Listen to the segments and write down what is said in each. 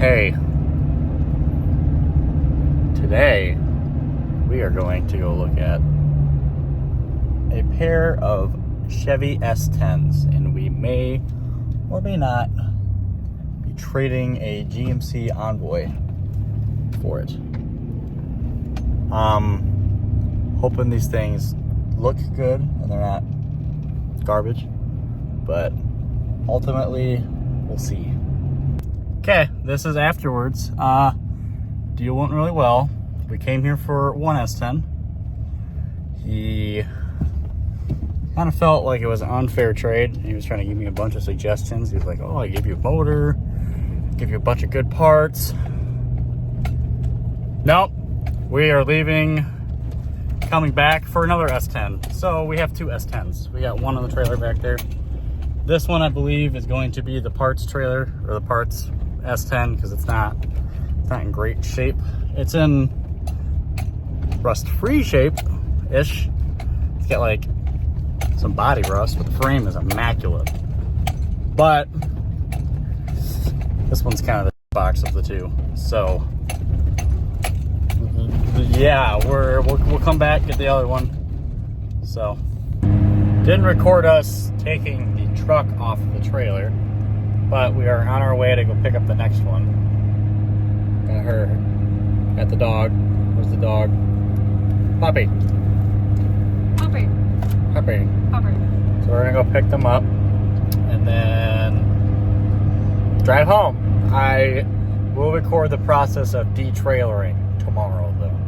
Hey, today we are going to go look at a pair of Chevy S10s, and we may or may not be trading a GMC Envoy for it. Hoping these things look good and they're not garbage, but ultimately we'll see. Okay, this is afterwards. Deal went really well. We came here for one S10. He kind of felt like it was an unfair trade. He was trying to give me a bunch of suggestions. He was like, oh, I gave you a motor, give you a bunch of good parts. Nope, we are leaving, coming back for another S10. So we have two S10s. We got one on the trailer back there. This one, I believe, is going to be the parts trailer, or the parts S10, because it's not in great shape. It's in rust-free shape-ish. It's got like some body rust, but the frame is immaculate. But this one's kind of the box of the two. So yeah, we'll come back, get the other one. So didn't record us taking the truck off the trailer, but we are on our way to go pick up the next one. Got her at the dog. Where's the dog? Puppy. Puppy. Puppy. Puppy. So we're gonna go pick them up and then drive home. I will record the process of de-trailering tomorrow, though.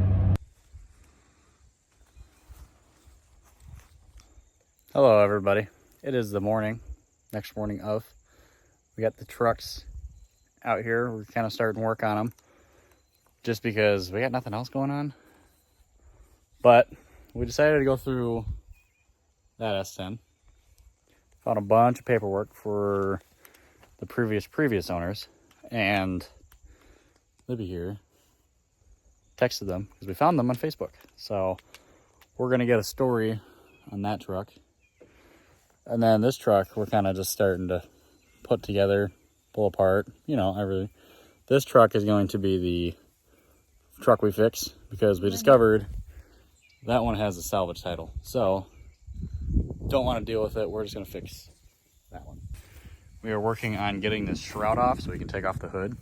Hello, everybody. It is the morning, next morning of. We got the trucks out here. We're kind of starting work on them just because we got nothing else going on. But we decided to go through that S10. Found a bunch of paperwork for the previous owners, and Libby here texted them because we found them on Facebook. So we're gonna get a story on that truck. And then this truck, we're kind of just starting to put together, pull apart, everything. This truck is going to be the truck we fix because we discovered that one has a salvage title. So don't want to deal with it. We're just going to fix that one. We are working on getting this shroud off so we can take off the hood,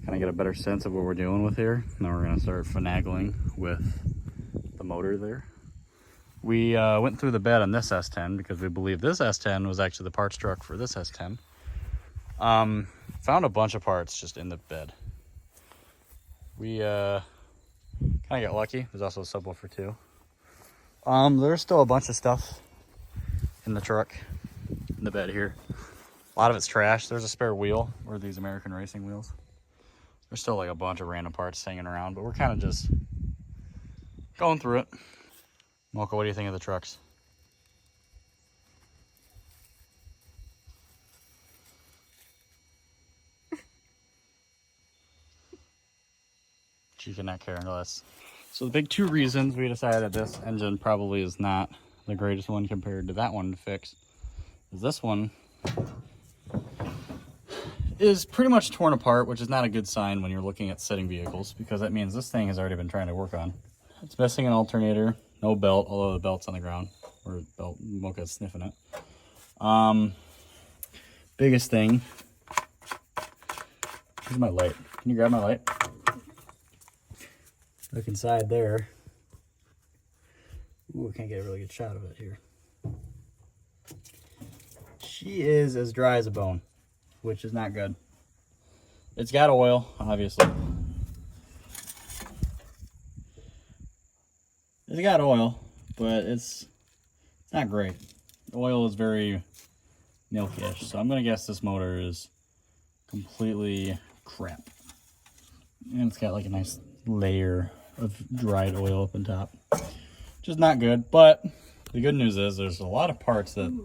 kind of get a better sense of what we're dealing with here. Now we're going to start finagling with the motor there. We went through the bed on this S10 because we believe this S10 was actually the parts truck for this S10. Found a bunch of parts just in the bed. We kind of got lucky. There's also a subwoofer too. There's still a bunch of stuff in the truck, in the bed here. A lot of it's trash. There's a spare wheel, or these American racing wheels. There's still like a bunch of random parts hanging around, but we're kind of just going through it. Mocha, what do you think of the trucks? She cannot care less. So the big two reasons we decided this engine probably is not the greatest one compared to that one to fix is this one is pretty much torn apart, which is not a good sign when you're looking at setting vehicles, because that means this thing has already been trying to work on. It's missing an alternator. No belt, although the belt's on the ground. Or belt, Mocha's sniffing it. Biggest thing. Here's my light. Can you grab my light? Look inside there. Ooh, I can't get a really good shot of it here. She is as dry as a bone, which is not good. It's got oil, obviously. It's got oil, but it's not great. The oil is very milky-ish, so I'm going to guess this motor is completely crap. And it's got like a nice layer of dried oil up on top. Just not good, but the good news is there's a lot of parts that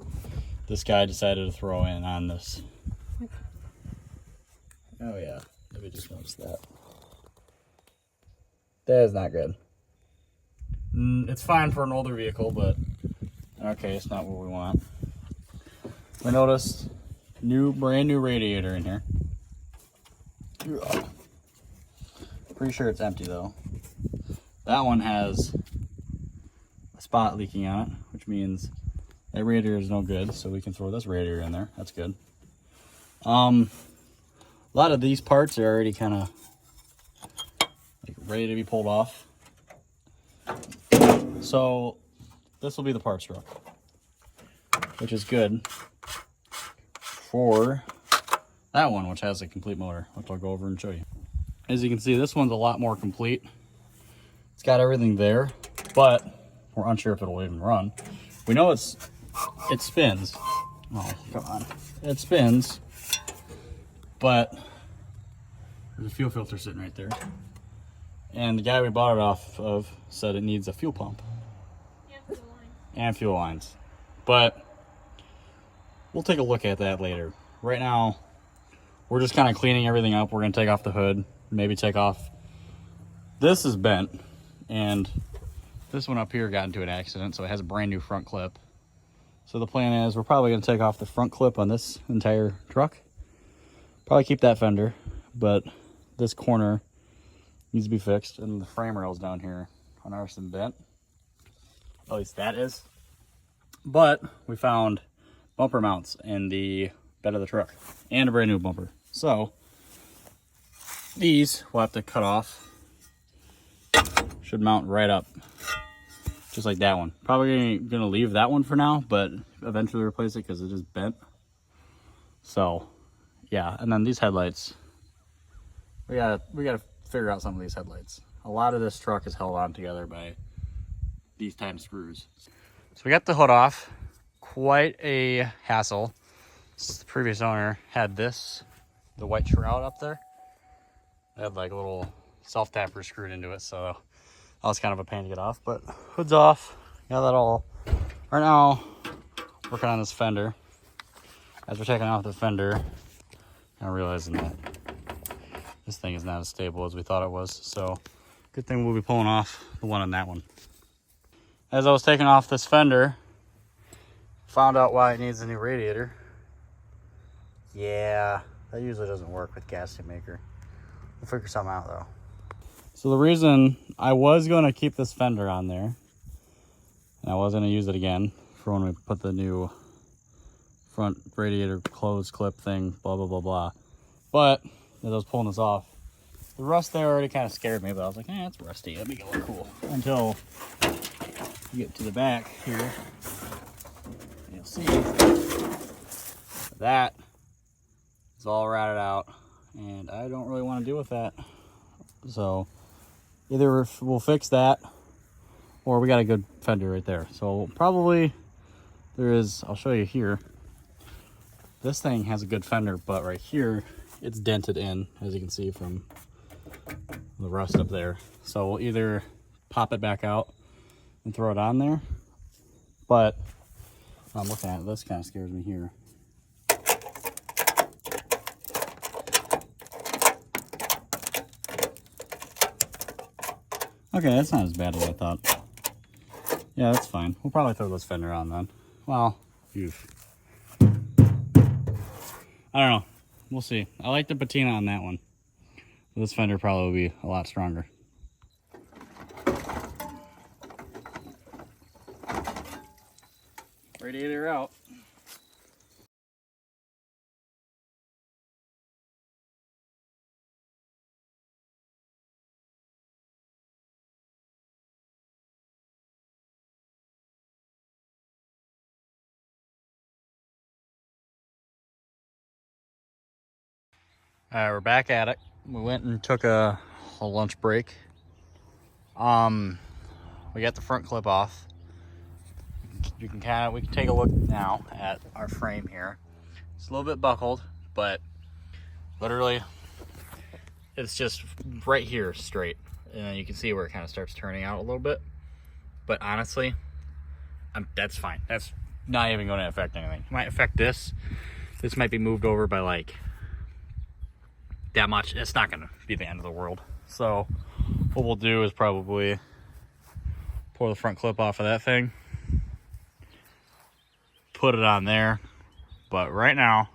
this guy decided to throw in on this. Oh yeah, maybe just noticed that. That is not good. It's fine for an older vehicle, but in our case, not what we want. I noticed brand new radiator in here. Pretty sure it's empty though. That one has a spot leaking on it, which means that radiator is no good, so we can throw this radiator in there. That's good. A lot of these parts are already kind of like ready to be pulled off. So this will be the parts truck, which is good for that one, which has a complete motor, which I'll go over and show you. As you can see, this one's a lot more complete. It's got everything there, but we're unsure if it'll even run. We know it spins. Oh, come on. It spins, but there's a fuel filter sitting right there. And the guy we bought it off of said it needs a fuel pump. And fuel lines. But we'll take a look at that later. Right now, we're just kind of cleaning everything up. We're going to take off the hood, maybe take off. This is bent, and this one up here got into an accident, so it has a brand new front clip. So the plan is we're probably going to take off the front clip on this entire truck. Probably keep that fender, but this corner needs to be fixed, and the frame rails down here on ours been bent. At least that is. But we found bumper mounts in the bed of the truck and a brand new bumper. So these we'll have to cut off. Should mount right up, just like that one. Probably gonna leave that one for now, but eventually replace it because it is bent. So yeah, and then these headlights, we gotta figure out some of these headlights. A lot of this truck is held on together by these type of screws. So we got the hood off. Quite a hassle. The previous owner had this, the white shroud up there. It had like a little self-tapper screwed into it, so that was kind of a pain to get off. But hood's off. Got that all. Right now, working on this fender. As we're taking off the fender, I'm realizing that this thing is not as stable as we thought it was. So good thing we'll be pulling off the one on that one. As I was taking off this fender, found out why it needs a new radiator. Yeah, that usually doesn't work with gasket maker. We'll figure something out though. So the reason I was going to keep this fender on there, and I was going to use it again for when we put the new front radiator close clip thing, blah, blah, blah, blah. But as I was pulling this off, the rust there already kind of scared me, but I was like, it's rusty. That'd make it look cool. Until you get to the back here, you'll see that is all rotted out, and I don't really want to deal with that. So either we'll fix that, or we got a good fender right there. So probably I'll show you here. This thing has a good fender, but right here, it's dented in, as you can see from the rust up there. So we'll either pop it back out and throw it on there, but I'm looking at it, this kind of scares me here. Okay, that's not as bad as I thought. Yeah, that's fine. We'll probably throw this fender on then. Well, I don't know. We'll see. I like the patina on that one. This fender probably will be a lot stronger. Radiator out. All right, we're back at it. We went and took a lunch break. We got the front clip off. We can take a look now at our frame here. It's a little bit buckled, but literally it's just right here straight. And then you can see where it kind of starts turning out a little bit. But honestly, that's fine. That's not even going to affect anything. It might affect this. This might be moved over by like that much. It's not going to be the end of the world. So what we'll do is probably pull the front clip off of that thing, put it on there. But right now,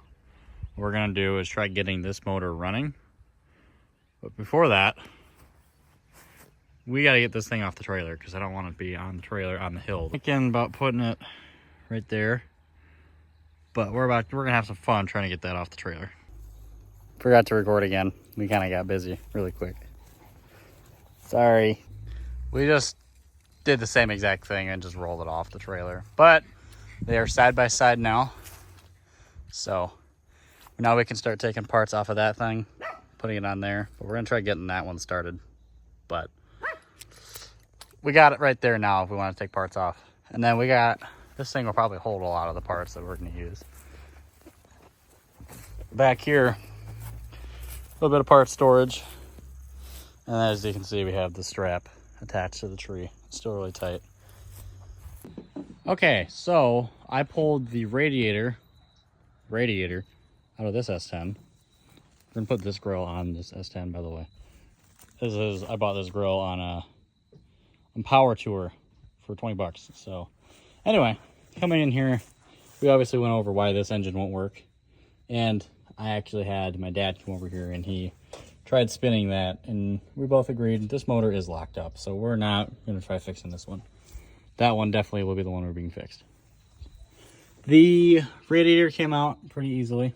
what we're going to do is try getting this motor running But before that, we got to get this thing off the trailer because I don't want to be on the trailer on the hill. Thinking about putting it right there, but we're gonna have some fun trying to get that off the trailer. Forgot to record again. We kind of got busy really quick. Sorry. We just did the same exact thing and just rolled it off the trailer, but they are side by side now. So now we can start taking parts off of that thing, putting it on there, but we're gonna try getting that one started. But we got it right there now if we want to take parts off. And then we got, this thing will probably hold a lot of the parts that we're gonna use. Back here, a little bit of part storage. And as you can see, we have the strap attached to the tree. It's still really tight. Okay, so I pulled the radiator out of this S10. We're gonna put this grill on this S10, by the way. I bought this grill on Power Tour for 20 bucks. So anyway, coming in here, we obviously went over why this engine won't work. And I actually had my dad come over here and he tried spinning that, and we both agreed this motor is locked up. So we're not gonna try fixing this one. That one definitely will be the one we're being fixed. The radiator came out pretty easily,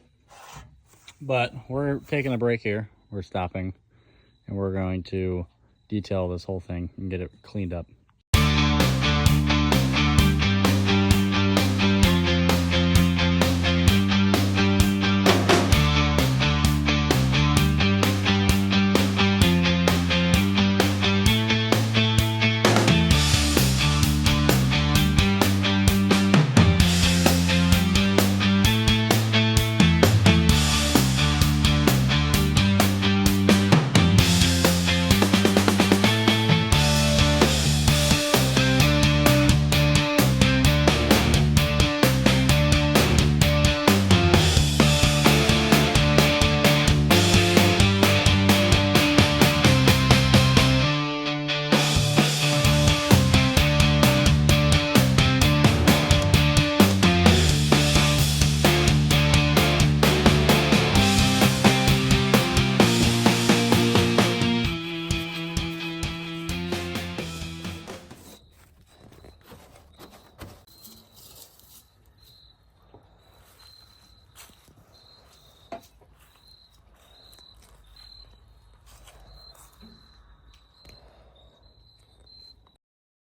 but we're taking a break here. We're stopping and we're going to detail this whole thing and get it cleaned up.